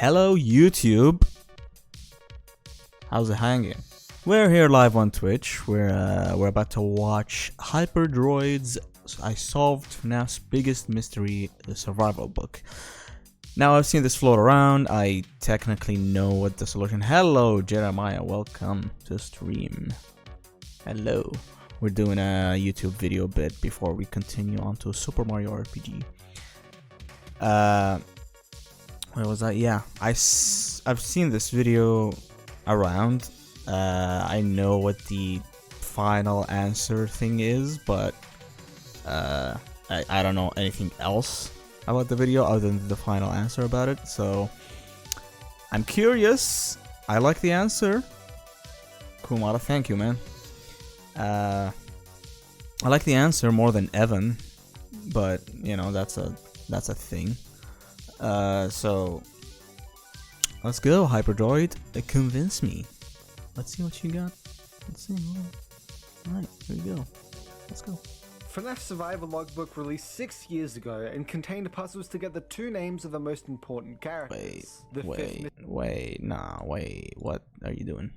Hello YouTube. How's it hanging? We're here live on Twitch. We're about to watch Hyperdroid's I Solved FNAF's Biggest Mystery, the survival book. Now I've seen this float around. I technically know what the solution. Hello Jeremiah, welcome to stream. Hello. We're doing a YouTube video bit before we continue on to Super Mario RPG. Where was I? Yeah, I've seen this video around. I know what the final answer thing is, but I don't know anything else about the video other than the final answer about it. So I'm curious. I like the answer. Kumara, thank you, man. I like the answer more than Evan, but you know that's a thing. So let's go, Hyperdroid. Convince me. Let's see what you got. Let's see. Alright, here we go. Let's go. FNAF Survival Logbook released 6 years ago and contained puzzles to get the two names of the most important characters. Wait, what are you doing?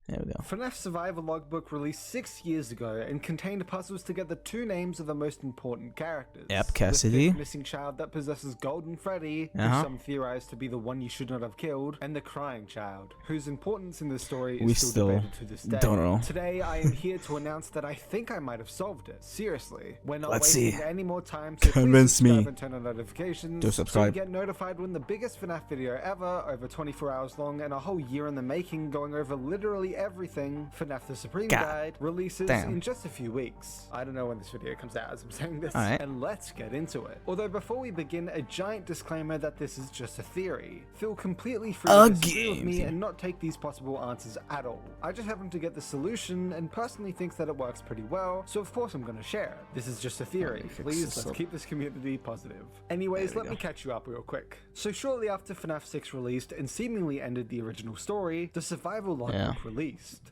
There we go. FNAF Survival Logbook released 6 years ago and contained puzzles to get the two names of the most important characters. Yep, Cassidy. The fifth missing child that possesses Golden Freddy, who some theorize to be the one you should not have killed, and the crying child, whose importance in the story is still debated to this day. Don't know. Today I am here to announce that I think I might have solved it. Seriously. We're not Let's waiting see. any more time, so Convince please subscribe me. and turn on notifications Do subscribe. so you get notified when the biggest FNAF video ever, over 24 hours long and a whole year in the making, going over literally everything FNAF the Supreme Guide, releases in just a few weeks. I don't know when this video comes out as I'm saying this, and let's get into it. Although before we begin, a giant disclaimer that this is just a theory. Feel completely free to disagree with me and not take these possible answers at all. I just happen to get the solution and personally think that it works pretty well, so of course I'm going to share it. This is just a theory. Please, let's keep this community positive. Anyways, let me catch you up real quick. So shortly after FNAF 6 released and seemingly ended the original story, the Survival Logbook released.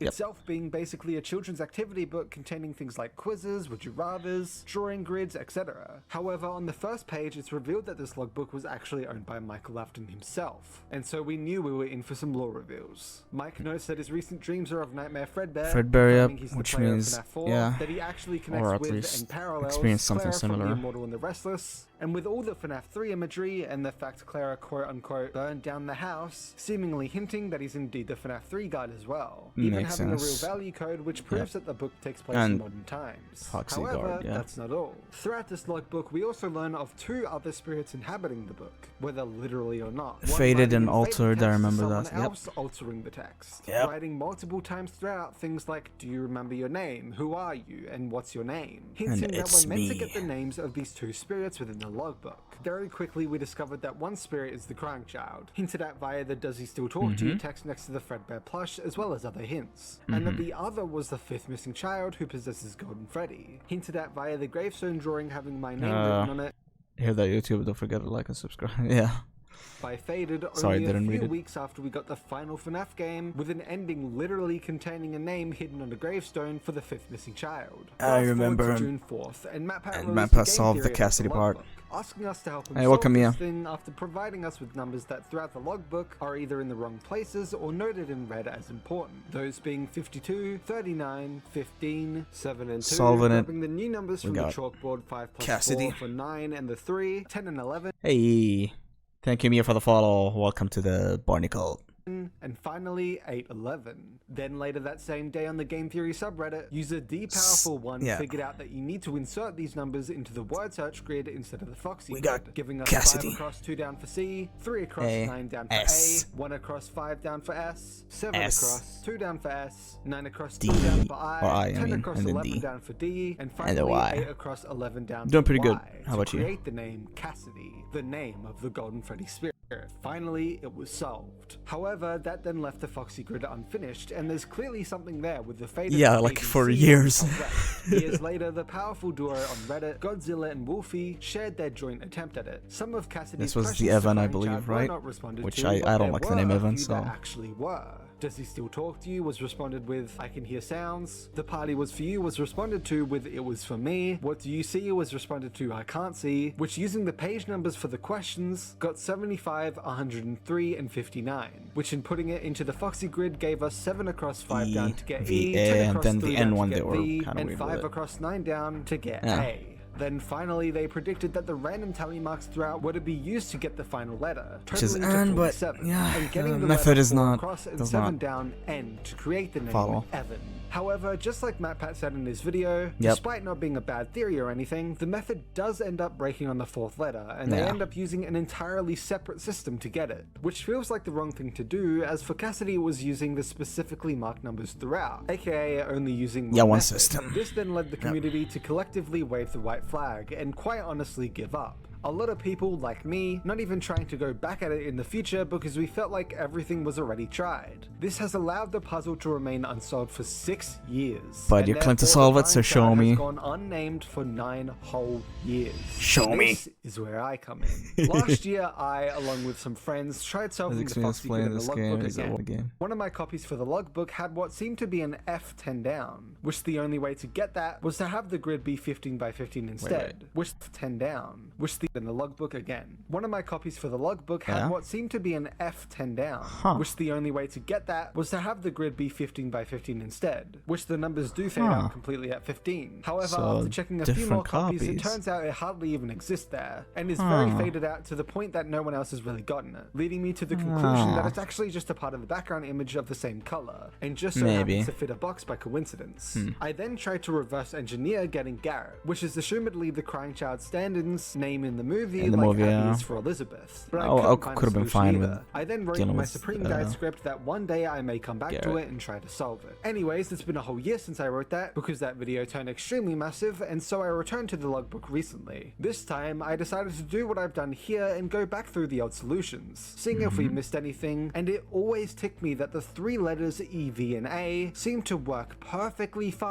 Itself being basically a children's activity book containing things like quizzes, would you rathers, drawing grids, etc. However, on the first page it's revealed that this logbook was actually owned by Michael Afton himself, and so we knew we were in for some lore reveals. Mike notes that his recent dreams are of Nightmare Fredbear, which means that he actually connects with and parallels experience something Clara similar. from The Immortal and the Restless. And with all the FNAF 3 imagery and the fact Clara quote-unquote burned down the house, seemingly hinting that he's indeed the FNAF 3 guide as well. Even having a real value code which proves that the book takes place in modern times. However, that's not all. Throughout this logbook, we also learn of two other spirits inhabiting the book, whether literally or not. Faded and altered, I remember that. Else altering the text, writing multiple times throughout things like, do you remember your name, who are you, and what's your name? Hinting that we're meant to get the names of these two spirits within the logbook. Very quickly we discovered that one spirit is the crying child, hinted at via the does he still talk to you text next to the Fredbear plush, as well as other hints, and that the other was the fifth missing child who possesses Golden Freddy, hinted at via the gravestone drawing having my name written on it. Hear that, YouTube, don't forget to like and subscribe. Yeah. By Faded only a few weeks after we got the final FNAF game, with an ending literally containing a name hidden on a gravestone for the fifth missing child. I remember June 4th, and Matt solved the Cassidy part. Asking us to help him solve this thing after providing us with numbers that throughout the logbook are either in the wrong places or noted in red as important. Those being 52, 39, 15, 7 and 2. Solving it. The new numbers from the chalkboard 5 plus Cassidy 4 for 9 and the 3, 10 and 11. Hey. Thank you, Mia, for the follow. Welcome to the Barnacle. And finally 811. Then later that same day on the Game Theory subreddit, user DPowerful1 figured out that you need to insert these numbers into the word search grid instead of the Foxy grid, giving us Cassidy. 5 across 2 down for C, 3 across 9 down for A, 1 across 5 down for S, 7 across 2 down for S, 9 across 2 down for I, 10 across 11 down for D, and finally 8 across 11 down for Doing pretty good. Y, How about to you? create the name Cassidy, the name of the Golden Freddy spirit. Finally, it was solved. However, that then left the Foxy grid unfinished, and there's clearly something there with the faded like for years. Years later, the powerful duo on Reddit, Godzilla and Wolfie, shared their joint attempt at it. Some of Cassidy's This was the Evan, I believe, right? Which I don't like the name Evan, so actually were. Does he still talk to you was responded with I can hear sounds. The party was for you was responded to with it was for me. What do you see was responded to I can't see, which using the page numbers for the questions got 75, 103 and 59, which in putting it into the Foxy grid gave us 7 across 5 down to get E, 10 across 3 down to get V, and 5 across 9 down to get A. Then finally they predicted that the random tally marks throughout were to be used to get the final letter, totaling to 47, and getting the method letter is 4 not across and 7 down N to create the name Evan. However, just like MatPat said in his video, despite not being a bad theory or anything, the method does end up breaking on the 4th letter, and they end up using an entirely separate system to get it, which feels like the wrong thing to do, as for Cassidy was using the specifically marked numbers throughout, aka only using one system. This then led the community to collectively wave the white flag and quite honestly give up. A lot of people, like me, not even trying to go back at it in the future because we felt like everything was already tried. This has allowed the puzzle to remain unsolved for 6 years. But you're trying to solve it, so show me. Has gone unnamed for 9 whole years. Show me. This is where I come in. Last year, I, along with some friends, tried solving the Foxy Grid in the Logbook again. One of my copies for the Logbook had what seemed to be an F10 down, which the only way to get that was to have the grid be 15 by 15 instead, which 10 down, which in the Logbook again. One of my copies for the Logbook had what seemed to be an F10 down, which the only way to get that was to have the grid be 15 by 15 instead, which the numbers do fade out completely at 15. However, after checking a few more copies, it turns out it hardly even exists there, and is very faded out to the point that no one else has really gotten it, leading me to the conclusion that it's actually just a part of the background image of the same color, and just so happens to fit a box by coincidence. I then tried to reverse engineer getting Garrett, which is assumedly the crying child stand-in's name in the movie, Abby is for Elizabeth. But I could have been fine with it. I then wrote in my Supreme Guide script that one day I may come back to it and try to solve it. Anyways, it's been a whole year since I wrote that, because that video turned extremely massive, and so I returned to the Logbook recently. This time, I decided to do what I've done here and go back through the old solutions, seeing if we missed anything, and it always ticked me that the 3 letters E, V, and A seem to work perfectly fine,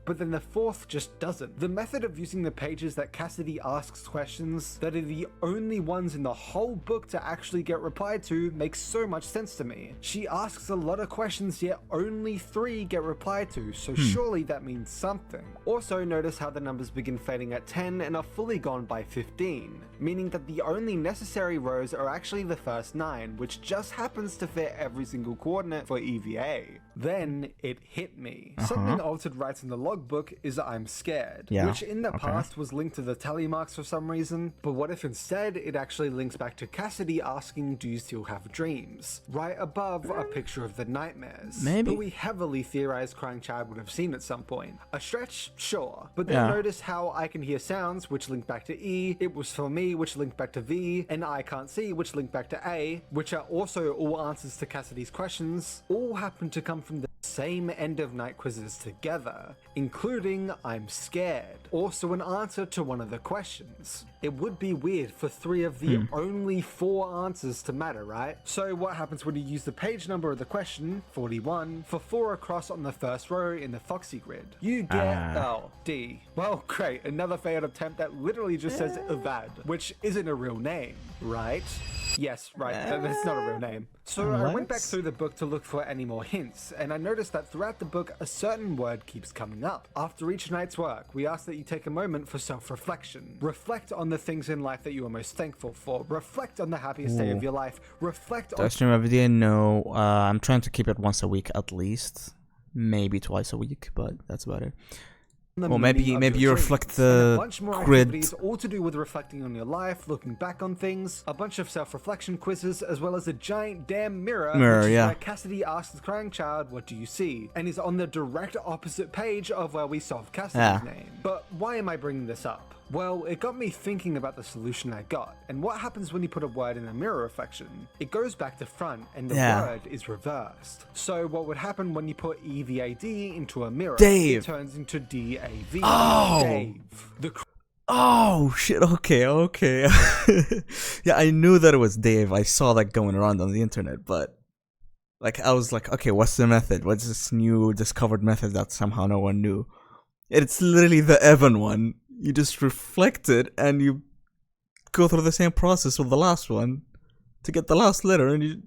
but then the 4th just doesn't. The method of using the pages that Cassidy asks questions that are the only ones in the whole book to actually get replied to makes so much sense to me. She asks a lot of questions, yet only 3 get replied to, so surely that means something. Also, notice how the numbers begin fading at 10 and are fully gone by 15, meaning that the only necessary rows are actually the first 9, which just happens to fit every single coordinate for EVA. Then it hit me. Something altered right in the Logbook is I'm scared, which in the past was linked to the tally marks for some reason, but what if instead it actually links back to Cassidy asking, do you still have dreams? Right above a picture of the nightmares. But we heavily theorized Crying Child would have seen at some point. A stretch? Sure. But then notice how I can hear sounds, which link back to E, it was for me, which linked back to V, and I can't see, which linked back to A, which are also all answers to Cassidy's questions, all happen to come from the same end of night quizzes together, including I'm scared, also an answer to one of the questions. It would be weird for 3 of the only 4 answers to matter, right? So what happens when you use the page number of the question, 41, for 4 across on the first row in the Foxy grid? You get L, D. Well, great, another failed attempt that literally just says Avad, which isn't a real name, right? Yes, right, that's not a real name. So I went back through the book to look for any more hints, and I noticed that throughout the book a certain word keeps coming up. After each night's work, we ask that you take a moment for self-reflection. Reflect on the things in life that you are most thankful for. Reflect on the happiest day of your life. Reflect on— Do I stream every day? No. I'm trying to keep it once a week at least. Maybe twice a week, but that's about it. Well, maybe you reflect the grid. All to do with reflecting on your life, looking back on things, a bunch of self-reflection quizzes, as well as a giant damn mirror which is where Cassidy asks the crying child, what do you see? And is on the direct opposite page of where we solved Cassidy's name. But why am I bringing this up? Well, it got me thinking about the solution I got, and what happens when you put a word in a mirror reflection? It goes back to front, and the word is reversed. So what would happen when you put EVAD into a mirror? It turns into DAV. Dave. Oh shit, okay. Yeah, I knew that it was Dave. I saw that going around on the internet, but like I was like, okay, what's the method? What's this new discovered method that somehow no one knew? It's literally the Evan one. You just reflect it and you go through the same process with the last one to get the last letter, and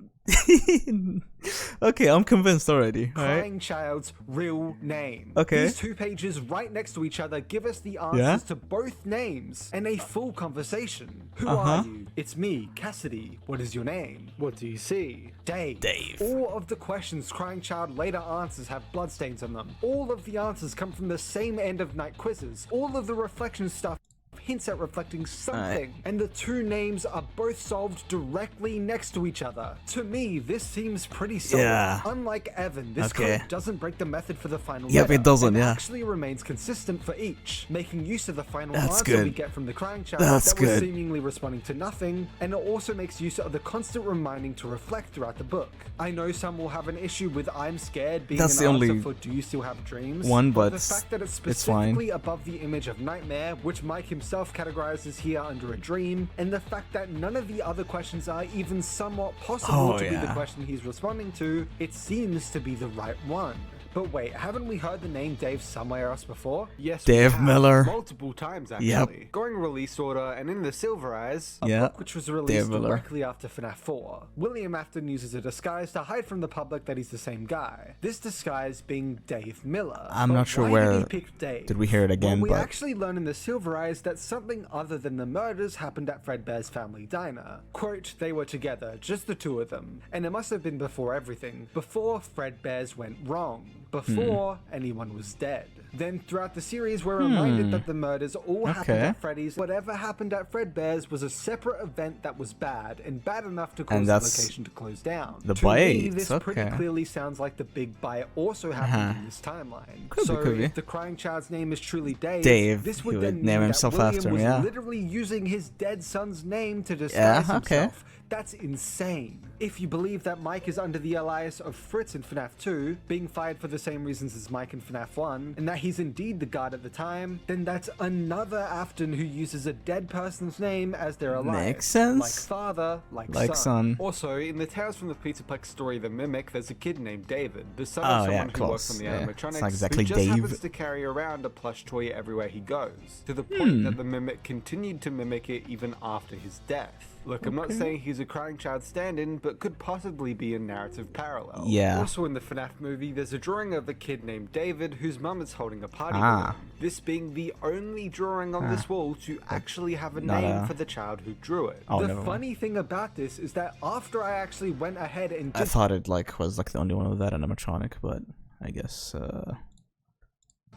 Okay, I'm convinced already. Crying Child's real name. Okay. These 2 pages right next to each other give us the answers to both names and a full conversation. Who are you? It's me, Cassidy. What is your name? What do you see? Dave. All of the questions Crying Child later answers have bloodstains on them. All of the answers come from the same end of night quizzes. All of the reflection stuff hints at reflecting something, and the 2 names are both solved directly next to each other. To me, this seems pretty solid. Yeah. Unlike Evan, this code doesn't break the method for the final Yep, letter, it doesn't, and actually remains consistent for each, making use of the final answer good. we get from the Crying Child That's that was good. seemingly responding to nothing, and it also makes use of the constant reminding to reflect throughout the book. I know some will have an issue with I'm scared being That's an the answer only for do you still have dreams, one, but the fact that it's it's fine. specifically above the image of nightmare, which Mike himself categorizes here under a dream, and the fact that none of the other questions are even somewhat possible to be the question he's responding to, it seems to be the right one. But wait, haven't we heard the name Dave somewhere else before? Yes, Dave we have. Miller. Multiple times, actually. Going release order, and in the Silver Eyes, a book which was released Dave Miller. directly after FNAF 4. William Afton uses a disguise to hide from the public that he's the same guy. This disguise being Dave Miller. I'm not sure why where did he pick Dave? did we hear it again, Well, we but actually learn in the Silver Eyes that something other than the murders happened at Fredbear's family diner. Quote, they were together, just the 2 of them, and it must have been before everything, before Fredbear's went wrong, before anyone was dead. Then throughout the series, we're reminded that the murders all happened at Freddy's. Whatever happened at Fredbear's was a separate event that was bad, and bad enough to cause the location to close down. The to me, bite, this pretty clearly sounds like the big bite also happened in this timeline. Could be. If the Crying Child's name is truly Dave, this would then name mean himself that William after him, was literally using his dead son's name to disguise himself. That's insane. If you believe that Mike is under the alias of Fritz in FNAF 2, being fired for the same reasons as Mike in FNAF 1, and that he's indeed the guard at the time, then that's another Afton who uses a dead person's name as their alias. Makes sense. Like father, like son. Also, in the Tales from the Pizzaplex story The Mimic, there's a kid named David, the son of someone who works on the animatronics, it's not exactly who just Dave. happens to carry around a plush toy everywhere he goes, to the point that the Mimic continued to mimic it even after his death. Look, I'm not saying he's a Crying Child stand-in, but could possibly be a narrative parallel. Yeah. Also in the FNAF movie, there's a drawing of a kid named David whose mum is holding a party with him. This being the only drawing on this wall to actually have a name for the child who drew it. The funny thing about this is that after I actually went ahead and I thought it was the only one of that animatronic, but I guess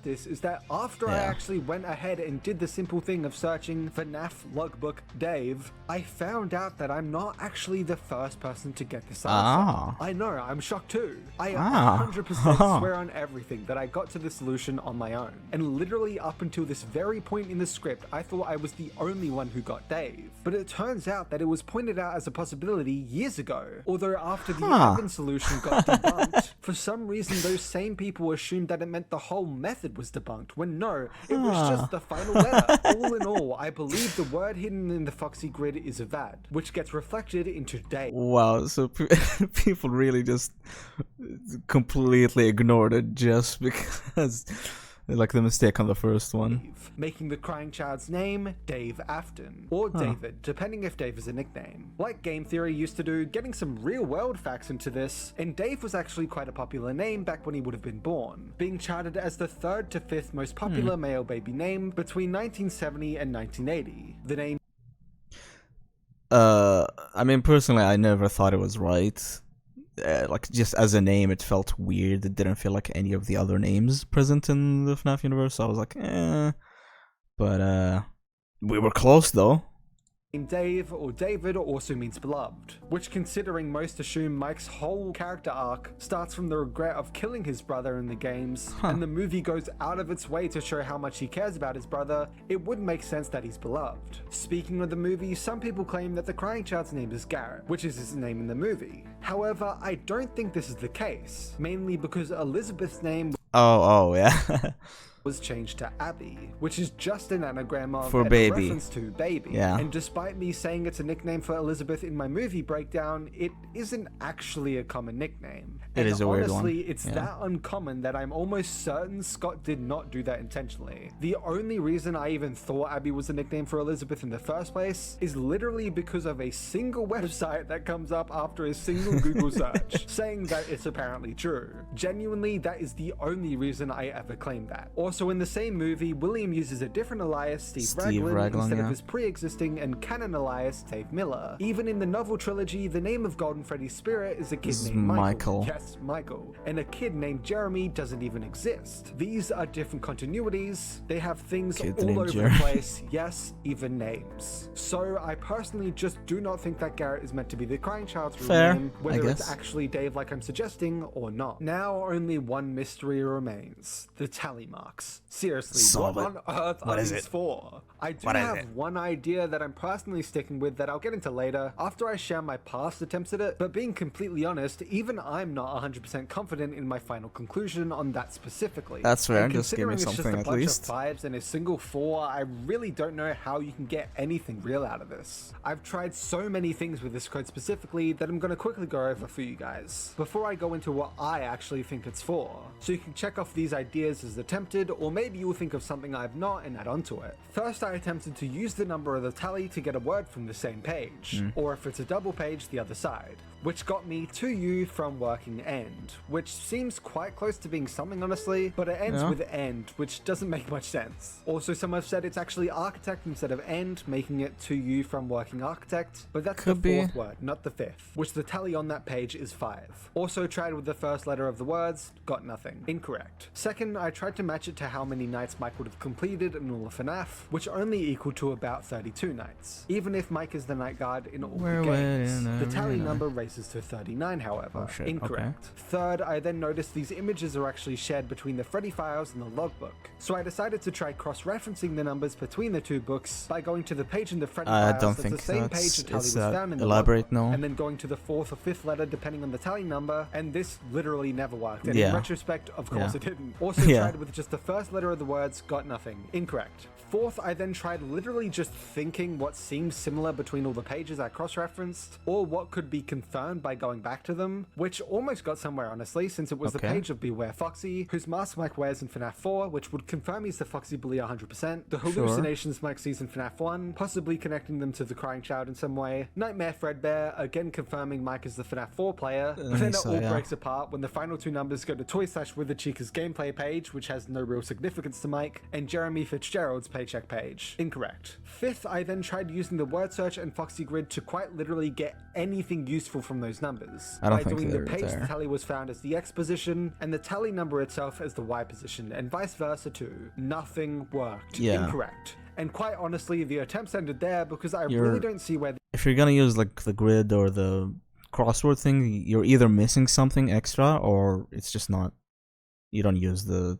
I actually went ahead and did the simple thing of searching FNAF Logbook Dave, I found out that I'm not actually the first person to get this answer. I know, I'm shocked too. I 100% swear on everything that I got to the solution on my own. And literally up until this very point in the script, I thought I was the only one who got Dave. But it turns out that it was pointed out as a possibility years ago. Although after the Evan solution got debunked, for some reason those same people assumed that it meant the whole method was debunked, when no, it was just the final letter. All in all, I believe the word hidden in the Foxy grid is Avad, which gets reflected into Dave. Wow, so people really just completely ignored it just because, like the mistake on the first one. Making the Crying Child's name Dave Afton, or David, depending if Dave is a nickname. Like Game Theory used to do, getting some real-world facts into this, and Dave was actually quite a popular name back when he would have been born, being charted as the 3rd to 5th most popular male baby name between 1970 and 1980. The name... I mean, personally, I never thought it was right. Like, just as a name, it felt weird. It didn't feel like any of the other names present in the FNAF universe, so I was like, But, we were close, though. Dave or David also means beloved, which considering most assume Mike's whole character arc starts from the regret of killing his brother in the games, and the movie goes out of its way to show how much he cares about his brother, it would make sense that he's beloved. Speaking of the movie, some people claim that the Crying Child's name is Garrett, which is his name in the movie. However, I don't think this is the case, mainly because Elizabeth's name... Oh, yeah. was changed to Abby, which is just an anagram of For and baby. a reference to baby. Yeah. And despite me saying it's a nickname for Elizabeth in my movie breakdown, it isn't actually a common nickname. It is a weird one. Honestly, it's that uncommon that I'm almost certain Scott did not do that intentionally. The only reason I even thought Abby was a nickname for Elizabeth in the first place is literally because of a single website that comes up after a single Google search, saying that it's apparently true. Genuinely, that is the only reason I ever claimed that. Also, in the same movie, William uses a different alias, Steve Raglan, instead of his pre-existing and canon alias, Dave Miller. Even in the novel trilogy, the name of Golden Freddy's spirit is a kid named Michael. Yes, Michael. And a kid named Jeremy doesn't even exist. These are different continuities. They have things all over the place. Yes, even names. So I personally just do not think that Garrett is meant to be the crying child's real name, whether it's actually Dave like I'm suggesting or not. Now only one mystery remains. The tally marks. Seriously, what on earth are these for? I do have one idea that I'm personally sticking with that I'll get into later after I share my past attempts at it, but being completely honest, even I'm not 100% confident in my final conclusion on that specifically. That's fair, and just give me something at least. Of fives and a single 4, I really don't know how you can get anything real out of this. I've tried so many things with this code specifically that I'm going to quickly go over for you guys before I go into what I actually think it's for, so you can check off these ideas as attempted, or maybe you'll think of something I've not and add onto it. First, I attempted to use the number of the tally to get a word from the same page, or if it's a double page, the other side, which got me to you from working end, which seems quite close to being something honestly, but it ends with end, which doesn't make much sense. Also, some have said it's actually architect instead of end, making it to you from working architect, but that's the fourth word, not the fifth, which the tally on that page is 5. Also tried with the first letter of the words, got nothing. Incorrect. Second, I tried to match it to how many nights Mike would have completed in all of FNAF, which only equaled to about 32 nights. Even if Mike is the night guard in all the games, the tally number races to 39, however. Incorrect. Third, I then noticed these images are actually shared between the Freddy files and the logbook. So I decided to try cross-referencing the numbers between the two books by going to the page in the Freddy files don't that's think the same page the tally was found in the elaborate logbook, and then going to the 4th or 5th letter depending on the tally number, and this literally never worked. And in retrospect, of course it didn't. Also tried with just the first letter of the words, got nothing. Incorrect. Fourth, I then tried literally just thinking what seemed similar between all the pages I cross-referenced, or what could be confirmed by going back to them, which almost got somewhere honestly, since it was the page of Beware Foxy, whose mask Mike wears in FNAF 4, which would confirm he's the Foxy Bully 100%, the hallucinations Mike sees in FNAF 1, possibly connecting them to the crying child in some way, Nightmare Fredbear, again confirming Mike is the FNAF 4 player, but then it all breaks apart when the final two numbers go to Toy/Wither gameplay page, which has no real significance to Mike, and Jeremy Fitzgerald's paycheck page. Incorrect. Fifth, I then tried using the word search and Foxy Grid to quite literally get anything used from those numbers. I don't by think doing the page the tally was found as the X position and the tally number itself as the Y position, and vice versa too. Nothing worked. Incorrect. And quite honestly, the attempts ended there because I really don't see where... If you're gonna use like the grid or the crossword thing, you're either missing something extra or it's just not... You don't use the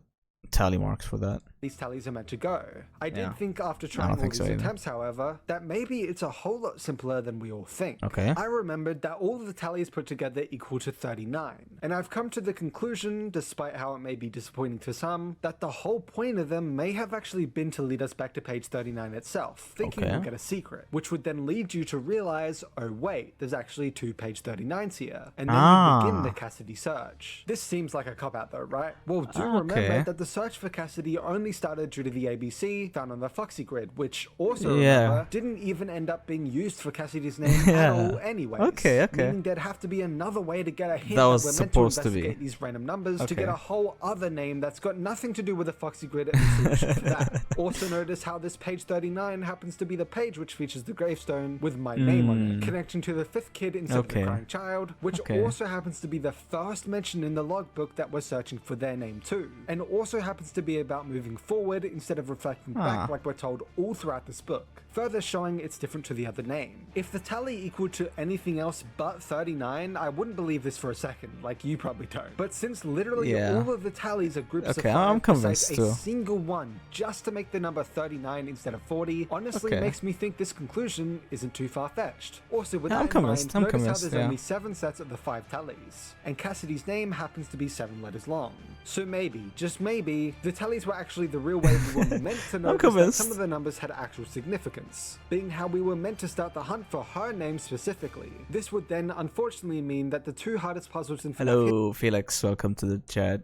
tally marks for that. These tallies are meant to go. I did think after trying all these attempts, however, that maybe it's a whole lot simpler than we all think. I remembered that all of the tallies put together equal to 39, and I've come to the conclusion, despite how it may be disappointing to some, that the whole point of them may have actually been to lead us back to page 39 itself, thinking we'll get a secret, which would then lead you to realize, oh wait, there's actually 2 page 39s here, and then you begin the Cassidy search. This seems like a cop-out though, right? Well, do remember that the search for Cassidy only started due to the ABC found on the Foxy Grid, which also remember, didn't even end up being used for Cassidy's name at all anyways. Meaning there'd have to be another way to get a hint that was we're meant to investigate these random numbers to get a whole other name that's got nothing to do with the Foxy Grid and the solution for that. Also notice how this page 39 happens to be the page which features the gravestone with my name on it, connecting to the 5th kid instead of the crying child, which also happens to be the first mention in the logbook that we're searching for their name too, and also happens to be about moving forward instead of reflecting back like we're told all throughout this book, further showing it's different to the other name. If the tally equaled to anything else but 39, I wouldn't believe this for a second, like you probably don't. But since literally all of the tallies are groups of 5 I'm convinced besides a single one just to make the number 39 instead of 40, honestly makes me think this conclusion isn't too far-fetched. Also, with that in mind, notice how there's only 7 sets of the 5 tallies, and Cassidy's name happens to be 7 letters long. So maybe, just maybe, the tallies were actually actually the real way we were meant to notice that some of the numbers had actual significance, being how we were meant to start the hunt for her name specifically. This would then unfortunately mean that the 2 hardest puzzles in FNAF. Hello, Felix. Welcome to the chat.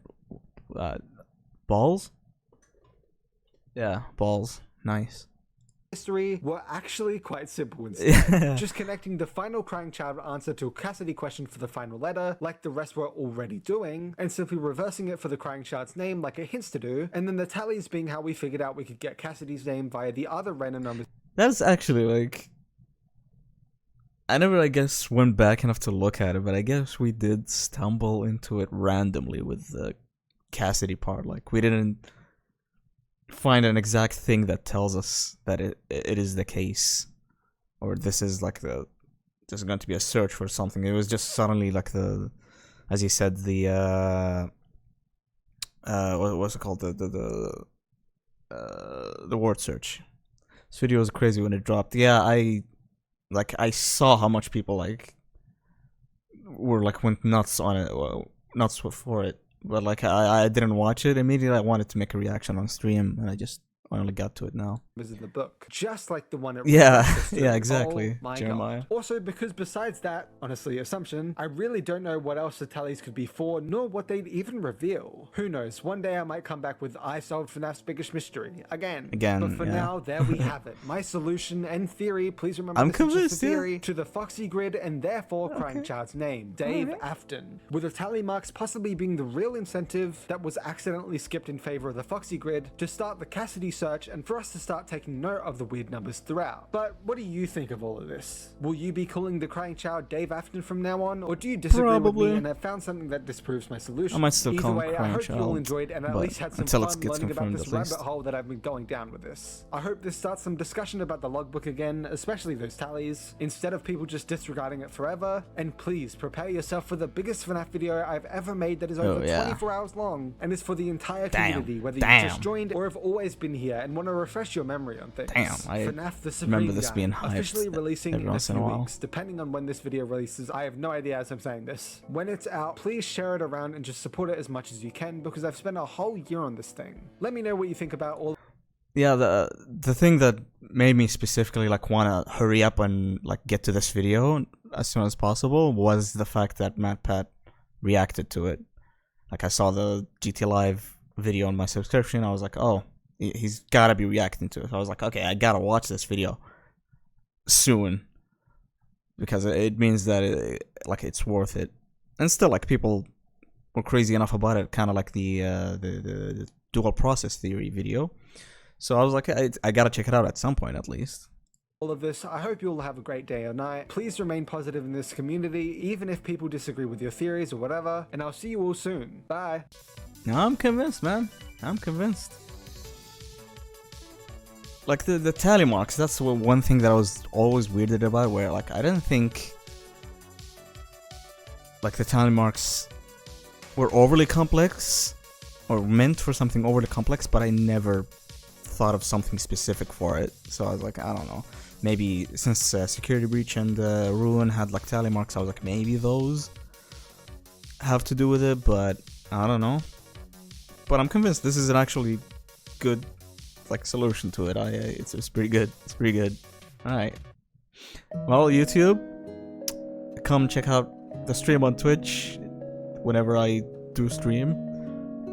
Balls? Yeah, balls. Nice. History were actually quite simple instead. Just connecting the final crying child answer to a Cassidy question for the final letter, like the rest were already doing, and simply reversing it for the crying child's name like it hints to do, and then the tallies being how we figured out we could get Cassidy's name via the other random numbers. That's actually like... I never, I guess, went back enough to look at it, but I guess we did stumble into it randomly with the Cassidy part. Like, we didn't find an exact thing that tells us that it is the case, or this is like there's going to be a search for something. It was just suddenly like as you said, the what's it called, the word search. This video was crazy when it dropped. Yeah, I saw how much people like were like went nuts on it, nuts for it. But like I didn't watch it immediately. I wanted to make a reaction on stream, and I only got to it now. Was in the book, just like the one. Yeah, exactly. Oh, Jeremiah. God. Also, because besides that, honestly, assumption, I really don't know what else the tallies could be for, nor what they'd even reveal. Who knows? One day I might come back with I solved FNAF's biggest mystery again. But for now, there we have it. My solution and theory. Please remember, I'm this convinced, is just a theory to the Foxy Grid, and therefore crying child's name, Dave Afton, with the tally marks possibly being the real incentive that was accidentally skipped in favor of the Foxy Grid to start the Cassidy search, and for us to start taking note of the weird numbers throughout. But what do you think of all of this? Will you be calling the crying child Dave Afton from now on, or do you disagree with me and have found something that disproves my solution? I might still call him Either way, I crying hope child, you all enjoyed and at least had some until fun it gets learning about confirmed, this at least. rabbit hole that I've been going down with this. I hope this starts some discussion about the logbook again, especially those tallies, instead of people just disregarding it forever. And please prepare yourself for the biggest FNAF video I've ever made that is over 24 hours long and is for the entire community, whether you just joined or have always been here and want to refresh your memory on things. I FNAF the Supreme remember this Guide, being hyped officially releasing in a once in a few while. weeks, depending on when this video releases. I have no idea as I'm saying this. When it's out, please share it around and just support it as much as you can, because I've spent a whole year on this thing. Let me know what you think about all. Yeah, the thing that made me specifically like want to hurry up and like get to this video as soon as possible was the fact that MatPat reacted to it. Like, I saw the GT Live video on my subscription. I was like, oh, he's gotta be reacting to it. So I was like, okay, I gotta watch this video soon, because it means that it's worth it. And still, like, people were crazy enough about it, kind of like the dual process theory video. So I was like, I gotta check it out at some point at least. All of this, I hope you all have a great day or night. Please remain positive in this community, even if people disagree with your theories or whatever, and I'll see you all soon. Bye. No, I'm convinced, man. I'm convinced. Like, the tally marks, that's one thing that I was always weirded about, where, like, I didn't think, like, the tally marks were overly complex, or meant for something overly complex, but I never thought of something specific for it. So I was like, I don't know. Maybe since Security Breach and Ruin had, like, tally marks, I was like, maybe those have to do with it, but I don't know. But I'm convinced this is an actually good, like, solution to it. It's pretty good. It's pretty good. Alright. Well, YouTube, come check out the stream on Twitch whenever I do stream.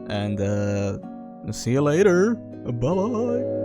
And see you later. Bye-bye.